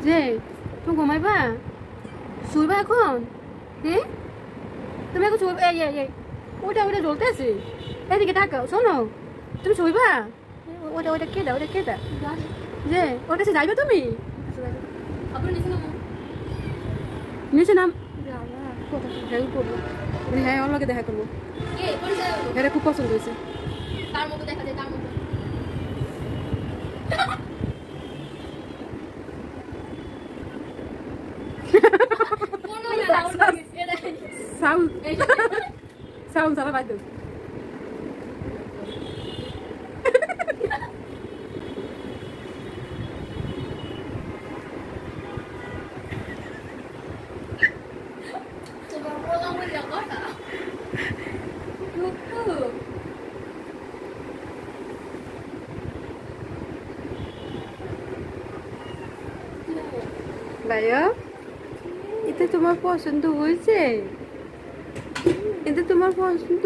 যে তুমি ঘুমাইবা শুইবা এখন হ্যাঁ তুমি এখন শুইবা এই ওইটা ওইটা জ্বলতেছে এদিকে তাকাও শোনো তুমি শুইবা ওটা ওইটা কে দাও যে ওটা সে যাইবে তুমি নিচে নাম হ্যাঁ ওর লগে দেখা করবো এটা খুব পছন্দ হয়েছে তার মতো দেখা যায় তার মতো সাউন্ড সারা বাদ দাও ভাইয়া এটা তোমার পছন্দ হয়েছে এটা তোমার পছন্দ